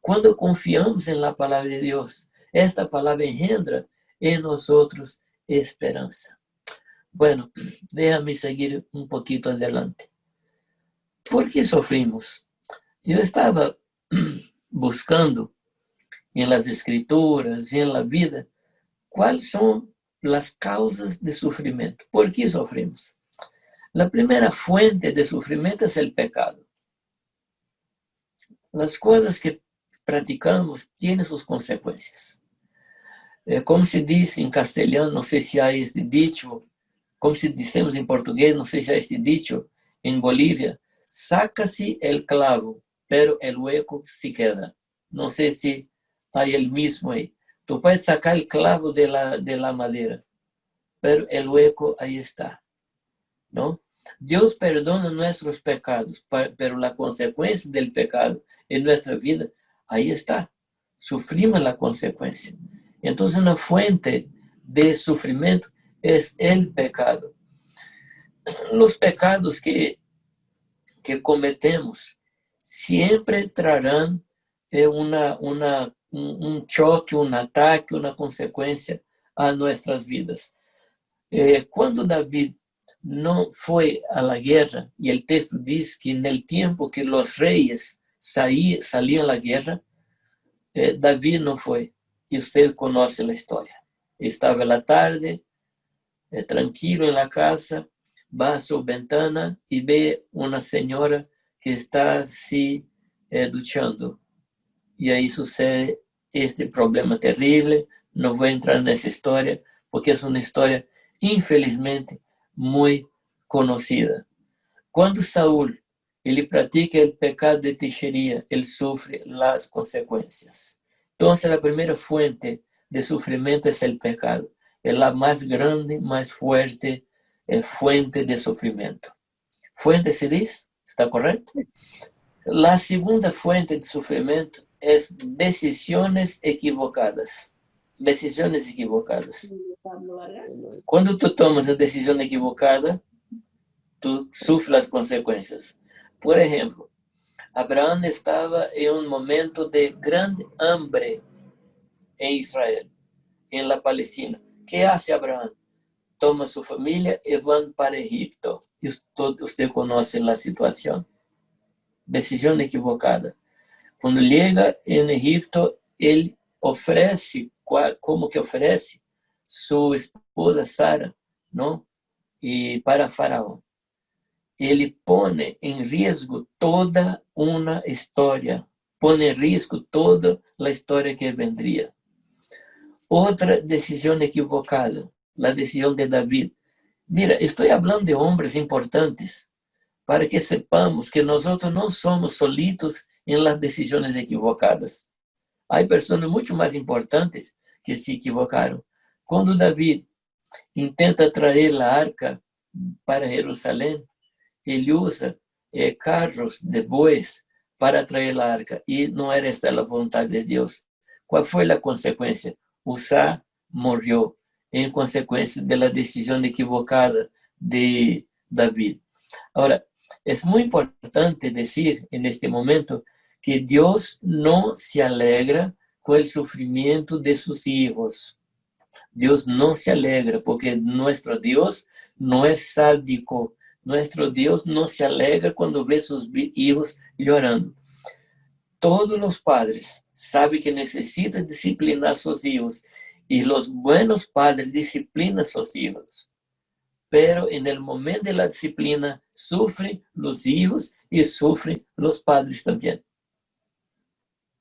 Cuando confiamos en la palabra de Dios, esta palabra engendra en nosotros esperanza. Bueno, déjame seguir un poquito adelante. ¿Por qué sufrimos? Yo estaba buscando en las escrituras y en la vida cuáles son las causas de sufrimiento. ¿Por qué sufrimos? La primera fuente de sufrimiento es el pecado. Las cosas que practicamos tienen sus consecuencias. Como se dice en castellano, no sé si hay este dicho, como se decimos en portugués, no sé si hay este dicho en Bolivia, sácase el clavo, pero el hueco se queda. No sé si hay el mismo ahí. Tú puedes sacar el clavo de la madera, pero el hueco ahí está, ¿no? Dios perdona nuestros pecados, pero la consecuencia del pecado en nuestra vida, ahí está. Sufrimos la consecuencia. Entonces, una fuente de sufrimiento es el pecado. Los pecados que cometemos siempre traerán un choque, un ataque, una consecuencia a nuestras vidas. Cuando David no fue a la guerra, y el texto dice que en el tiempo que los reyes salían a la guerra, David no fue. Y usted conoce la historia. Estaba en la tarde, tranquilo en la casa, va a su ventana y ve una señora que está así duchando. Y ahí sucede este problema terrible. No voy a entrar en esa historia porque es una historia, infelizmente, muy conocida. Cuando Saúl ele practica el pecado de hechicería, él sufre las consecuencias. Entonces, la primera fuente de sufrimiento es el pecado. Es la más grande, más fuerte fuente de sufrimiento. Fuente se dice, ¿está correcto? La segunda fuente de sufrimiento es decisiones equivocadas. Decisiones equivocadas. Cuando tú tomas una decisión equivocada, tú sufres las consecuencias. Por ejemplo, Abraham estaba en un momento de gran hambre en Israel, en la Palestina. ¿Qué hace Abraham? Toma su familia y van para Egipto. Y usted conoce la situación. Decisión equivocada. Cuando llega en Egipto, él ofrece, como que ofrece su esposa Sara, ¿no? Y para Faraón. Ele pone em risco toda uma história, pone em risco toda a história que vendria. Outra decisão equivocada, a decisão de David. Mira, estou falando de homens importantes para que sepamos que nós não somos solitos em las decisões equivocadas. Há pessoas muito mais importantes que se equivocaram. Quando David intenta trazer a arca para Jerusalém, ele usa carros de bois para trazer a arca. E não era esta a vontade de Deus. Qual foi a consequência? Uzá morreu em consequência da decisão equivocada de David. Agora, é muito importante dizer, neste momento, que Deus não se alegra com o sofrimento de seus filhos. Deus não se alegra, porque nosso Deus não é sádico. Nuestro Dios no se alegra cuando ve sus hijos llorando. Todos los padres saben que necesitan disciplinar a sus hijos y los buenos padres disciplinan a sus hijos. Pero en el momento de la disciplina sufren los hijos y sufren los padres también.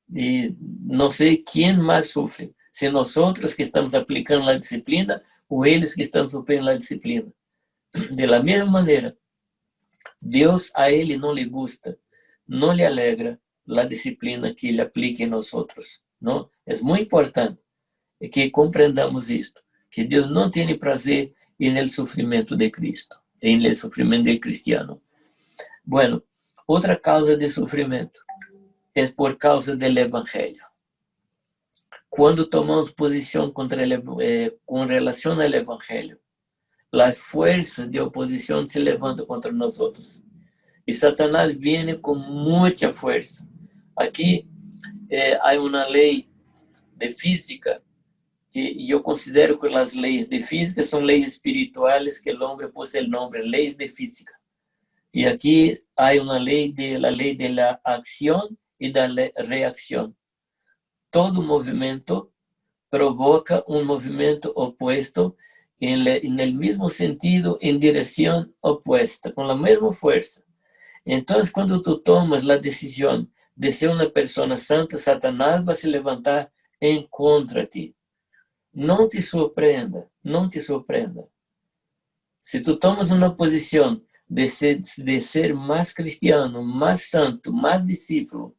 Y no sé quién más sufre, si nosotros que estamos aplicando la disciplina o ellos que están sufriendo la disciplina. De la misma manera, Deus a ele não lhe gusta, não lhe alegra a disciplina que ele aplica em nós outros, não? É muito importante que compreendamos isto, que Deus não tem prazer no sofrimento de Cristo, no sofrimento del cristiano. Bueno, outra causa de sofrimento é por causa do evangelho. Quando tomamos posição com relação ao evangelho, as forças de oposição se levantam contra nós outros. Y Satanás viene con mucha fuerza. Aquí hay una ley de física que yo considero que las leyes de física son leyes espirituales que el hombre puso el nombre, leyes de física. Y aquí hay una ley de la acción y de la reacción. Todo movimiento provoca un movimiento opuesto en el mismo sentido, en dirección opuesta, con la misma fuerza. Entonces, cuando tú tomas la decisión de ser una persona santa, Satanás va a se levantar en contra de ti. No te sorprenda, no te sorprenda. Si tú tomas una posición de ser más cristiano, más santo, más discípulo,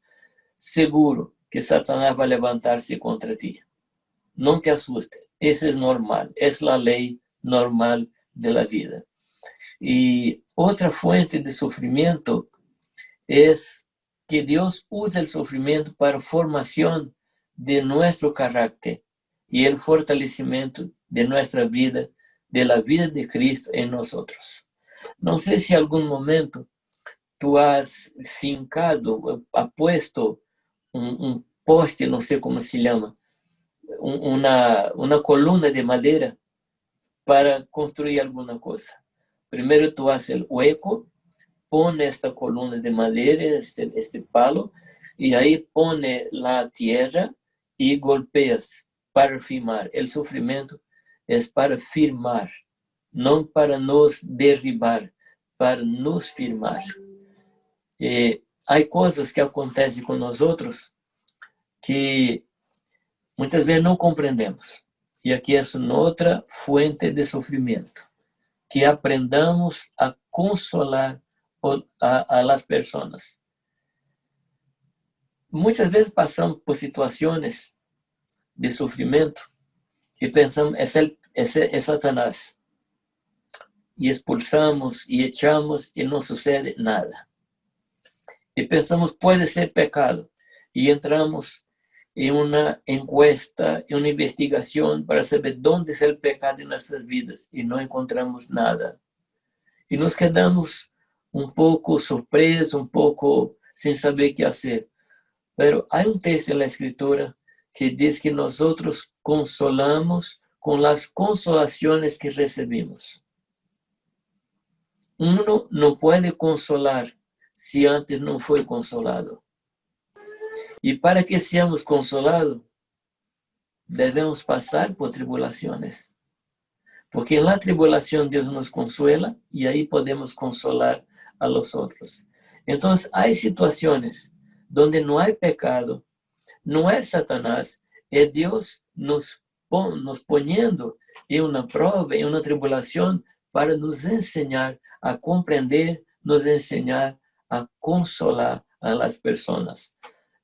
seguro que Satanás va a levantarse contra ti. No te asustes, eso es normal, es la ley normal de la vida. Y otra fuente de sufrimiento es que Dios usa el sufrimiento para formación de nuestro carácter y el fortalecimiento de nuestra vida, de la vida de Cristo en nosotros. No sé si algún momento tú has fincado, has puesto un poste, no sé cómo se llama, una columna de madera para construir alguna cosa. Primero tú haces el hueco, pone esta columna de madera, este palo, y ahí pone la tierra y golpeas para firmar. El sufrimiento es para firmar, no para nos derribar, para nos firmar. Hay cosas que acontecen con nosotros que muitas vezes não compreendemos. E aqui é uma outra fuente de sofrimento. Que aprendamos a consolar a las pessoas. Muitas vezes passamos por situações de sofrimento e pensamos, é Satanás. E expulsamos e echamos e não sucede nada. E pensamos, pode ser pecado. E entramos en una encuesta, en una investigación para saber dónde es el pecado en nuestras vidas y no encontramos nada. Y nos quedamos un poco sorpresos, un poco sin saber qué hacer. Pero hay un texto en la Escritura que dice que nosotros consolamos con las consolaciones que recibimos. Uno no puede consolar si antes no fue consolado. Y para que seamos consolados, debemos pasar por tribulaciones. Porque en la tribulación Dios nos consuela y ahí podemos consolar a los otros. Entonces hay situaciones donde no hay pecado, no es Satanás, es Dios nos poniendo en una prueba, en una tribulación para nos enseñar a comprender, nos enseñar a consolar a las personas.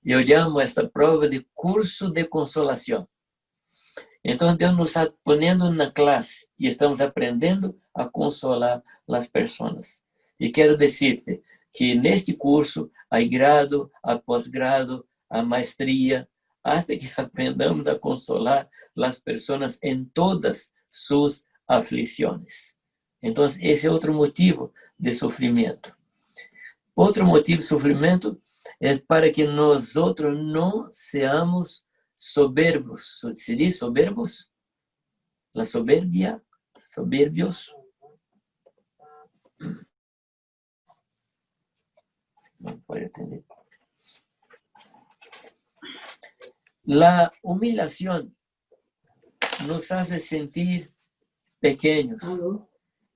Eu llamo esta prova de curso de consolação. Então, Deus nos está ponendo na classe e estamos aprendendo a consolar as pessoas. E quero dizer-te que neste curso há grado, há pós-grado, há maestria, até que aprendamos a consolar as pessoas em todas suas aflições. Então, esse é outro motivo de sofrimento. Outro motivo de sofrimento es para que nosotros no seamos soberbos. ¿Se dice soberbos? La soberbia, soberbios. No puedo entender. La humillación nos hace sentir pequeños.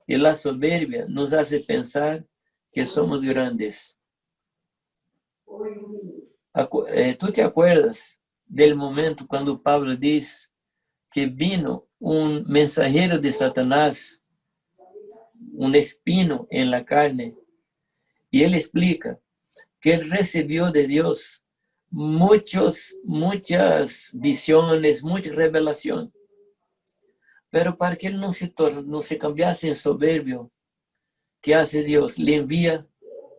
Y la soberbia nos hace pensar que somos grandes. ¿Tú te acuerdas del momento cuando Pablo dice que vino un mensajero de Satanás, un espino en la carne, y él explica que él recibió de Dios muchas visiones, mucha revelación, pero para que él no se cambiase en soberbio, ¿qué hace Dios? Le envía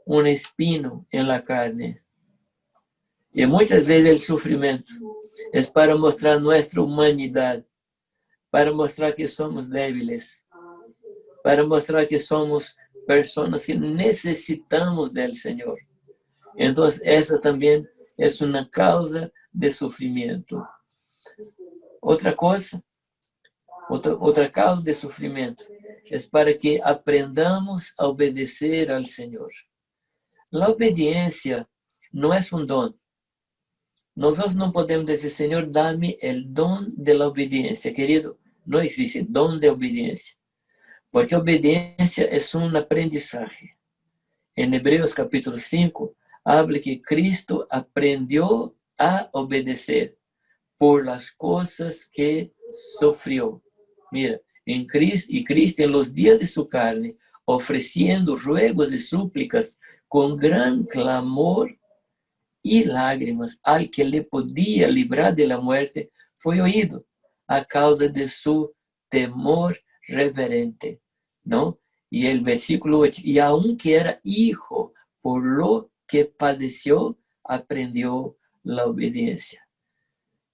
un espino en la carne. Y muchas veces el sufrimiento es para mostrar nuestra humanidad, para mostrar que somos débiles, para mostrar que somos personas que necesitamos del Señor. Entonces, esa también es una causa de sufrimiento. Otra cosa, otra causa de sufrimiento es para que aprendamos a obedecer al Señor. La obediencia no es un don. Nosotros no podemos decir, Señor, dame el don de la obediencia. Querido, no existe don de obediencia. Porque obediencia es un aprendizaje. En Hebreos capítulo 5, habla que Cristo aprendió a obedecer por las cosas que sufrió. Mira, Cristo en los días de su carne, ofreciendo ruegos y súplicas con gran clamor y lágrimas al que le podía librar de la muerte, fue oído a causa de su temor reverente, ¿no? Y el versículo 8, y aunque era hijo, por lo que padeció, aprendió la obediencia.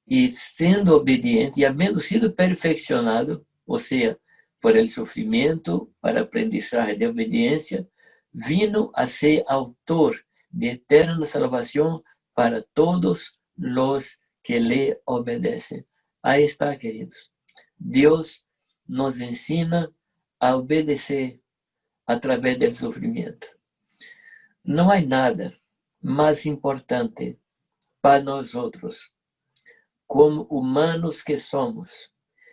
Y siendo obediente y habiendo sido perfeccionado, o sea, por el sufrimiento, para aprendizaje de obediencia, vino a ser autor de eterna salvación para todos los que le obedecen. Ahí está, queridos. Dios nos enseña a obedecer a través del sufrimiento. No hay nada más importante para nosotros, como humanos que somos.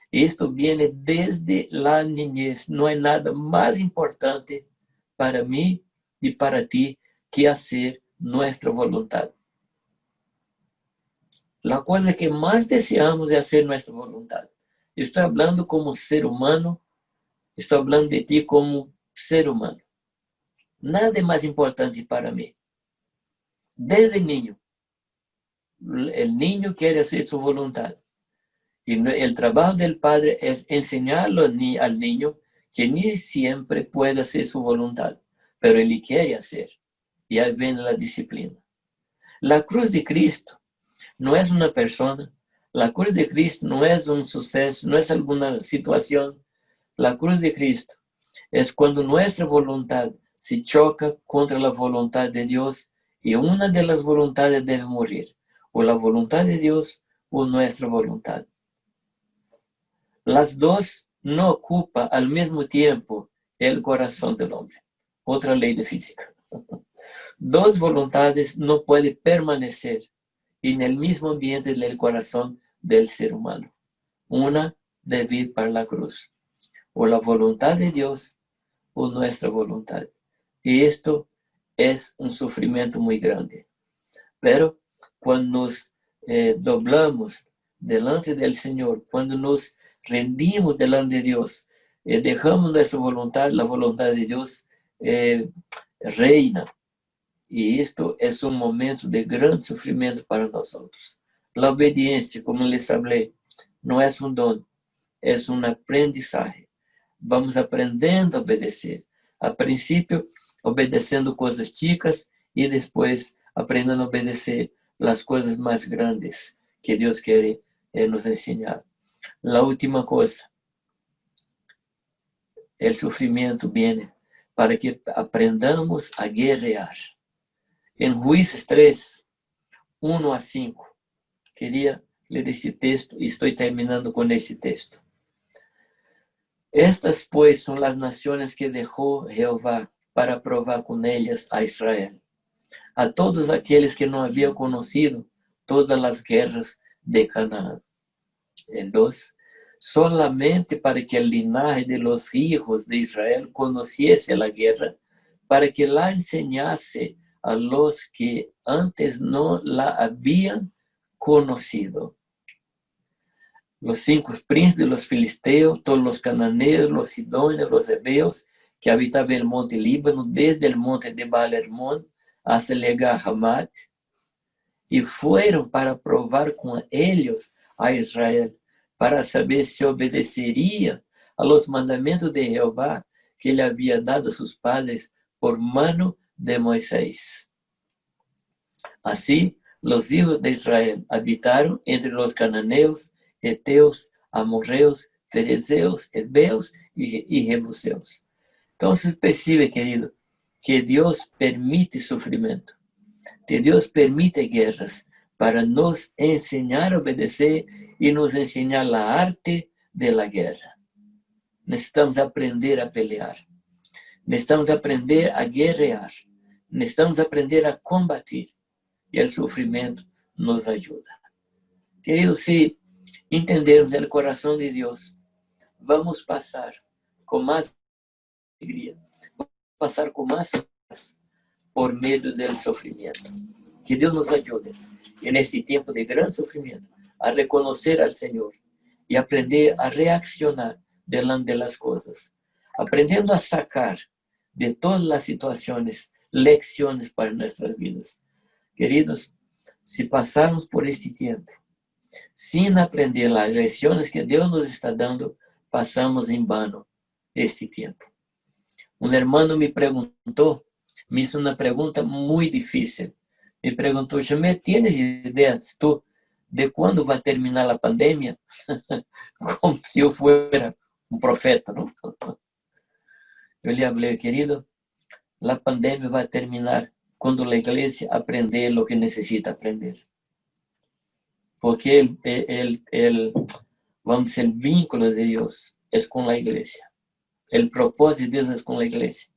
Esto viene desde la niñez. No hay nada más importante para mí y para ti que hacer nuestra voluntad. La cosa que más deseamos es hacer nuestra voluntad. Estoy hablando como ser humano, estoy hablando de ti como ser humano. Nada es más importante para mí. Desde niño, el niño quiere hacer su voluntad. Y el trabajo del padre es enseñarlo al niño que ni siempre puede hacer su voluntad, pero él quiere hacer. Y ahí viene la disciplina. La cruz de Cristo no es una persona. La cruz de Cristo no es un suceso, no es alguna situación. La cruz de Cristo es cuando nuestra voluntad se choca contra la voluntad de Dios y una de las voluntades debe morir. O la voluntad de Dios o nuestra voluntad. Las dos no ocupan al mismo tiempo el corazón del hombre. Otra ley de física. Dos voluntades no pueden permanecer en el mismo ambiente del corazón del ser humano. Una debe ir para la cruz. O la voluntad de Dios o nuestra voluntad. Y esto es un sufrimiento muy grande. Pero cuando nos doblamos delante del Señor, cuando nos rendimos delante de Dios, dejamos nuestra voluntad, la voluntad de Dios reina. Y esto es un momento de gran sufrimiento para nosotros. La obediencia, como les hablé, no es un don, es un aprendizaje. Vamos aprendendo a obedecer. A principio, obedeciendo cosas chicas y después aprendiendo a obedecer las cosas más grandes que Dios quiere nos enseñar. La última cosa, el sufrimiento viene para que aprendamos a guerrear. En Jueces 3, 1 a 5, quería leer este texto y estoy terminando con este texto. Estas pues son las naciones que dejó Jehová para probar con ellas a Israel, a todos aquellos que no habían conocido todas las guerras de Canaán. El 2, solamente para que el linaje de los hijos de Israel conociese la guerra, para que la enseñase a los que antes no la habían conocido. Los 5 príncipes, los filisteos, todos los cananeos, los sidonios, los heveos, que habitaban el monte Líbano, desde el monte de Baal-Hermón hasta llegar a Hamat, y fueron para probar con ellos a Israel, para saber si obedecería a los mandamientos de Jehová que le había dado a sus padres por mano de Moisés. Así, los hijos de Israel habitaron entre los cananeos, heteos, amorreos, fereceos, heveos y jebuseos. Entonces percibe, querido, que Dios permite sufrimiento, que Dios permite guerras para nos enseñar a obedecer y nos enseñar la arte de la guerra. Necesitamos aprender a pelear. Necesitamos aprender a guerrear. Necesitamos aprender a combatir. Y el sufrimiento nos ayuda. Queridos, si entendermos el corazón de Dios, vamos pasar con más alegría, vamos pasar con más paz por medio del sufrimiento. Que Dios nos ayude en este tiempo de gran sufrimiento a reconocer al Señor y aprender a reaccionar delante de las cosas, aprendiendo a sacar de todas las situaciones lecciones para nuestras vidas. Queridos, si pasarmos por este tiempo sin aprender las lecciones que Dios nos está dando, pasamos en vano este tiempo. Un hermano me hizo una pregunta muy difícil. Me preguntó, Jamé, ¿tienes ideas tú de cuándo va a terminar la pandemia? Como si yo fuera un profeta, ¿no? Yo le hablé, querido, la pandemia va a terminar cuando la iglesia aprenda lo que necesita aprender. Porque vamos, el vínculo de Dios es con la iglesia. El propósito de Dios es con la iglesia.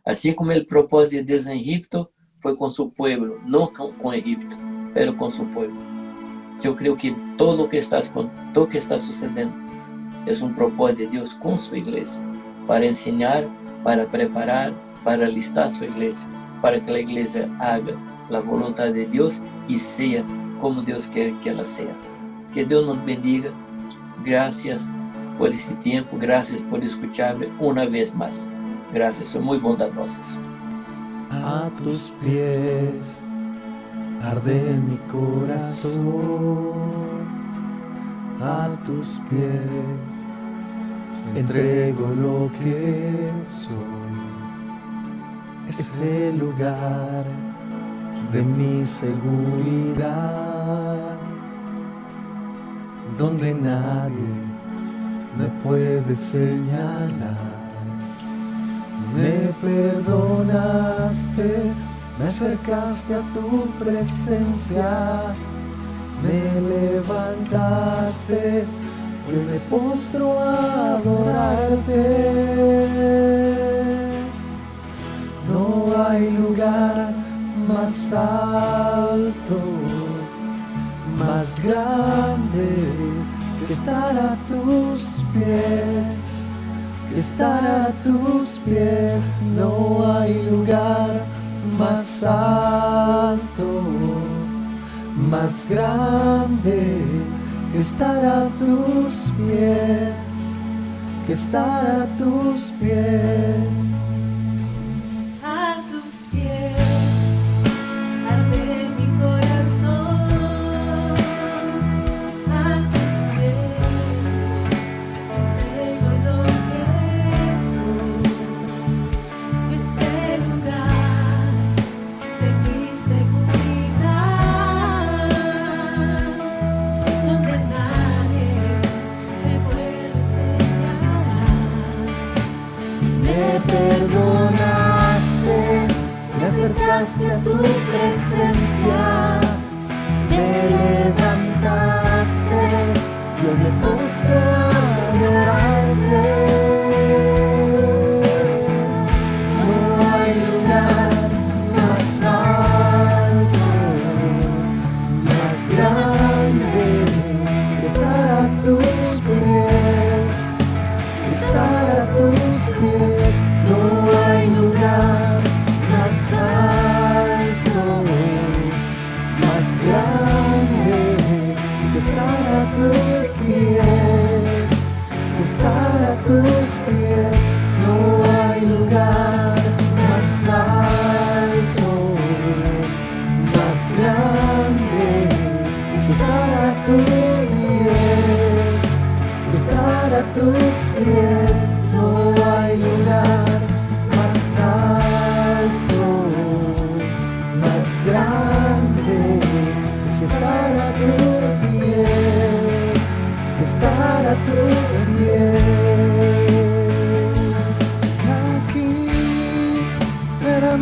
Así como el propósito de Dios en Egipto fue con su pueblo, no con Egipto, pero con su pueblo. Yo creo que todo lo que está sucediendo es un propósito de Dios con su iglesia, para enseñar, para preparar, para alistar su iglesia, para que la iglesia haga la voluntad de Dios y sea como Dios quiere que ela sea. Que Dios nos bendiga. Gracias por este tiempo, gracias por escucharme una vez más. Gracias, son muy bondadosos. A tus pies arde mi corazón, a tus pies entrego lo que soy. Es el lugar de mi seguridad, donde nadie me puede señalar. Me perdonaste, me acercaste a tu presencia, me levantaste, hoy me postro a adorarte. No hay lugar más alto, más grande que estar a tus pies. Estar a tus pies, no hay lugar más alto, más grande que estar a tus pies, que estar a tus pies. A tus pies arde mi corazón, a tus pies entrego lo que soy. Es el lugar de mi seguridad, donde nadie me puede señalar. Me perdonaste, me acercaste a tu presencia, me levantaste, yo me postro a adorarte. No hay lugar más alto, más grande que estar a tus pies, estar a tus pies. No hay lugar más alto, más grande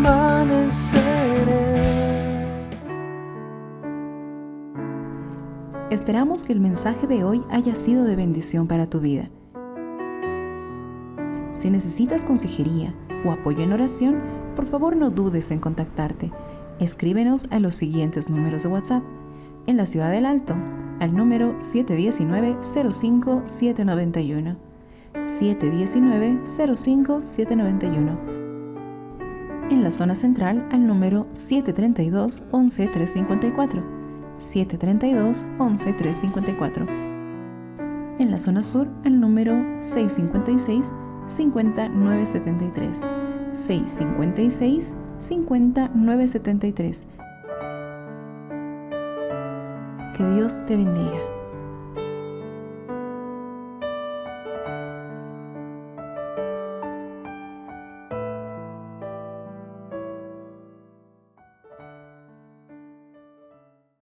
amaneceré. Esperamos que el mensaje de hoy haya sido de bendición para tu vida. Si necesitas consejería o apoyo en oración, por favor no dudes en contactarte. Escríbenos a los siguientes números de WhatsApp. En la Ciudad del Alto, al número 719-05-791. 719-05-791. En la zona central, al número 732-11-354. 732-11-354. En la zona sur, al número 656-5973. 656-5973. Que Dios te bendiga.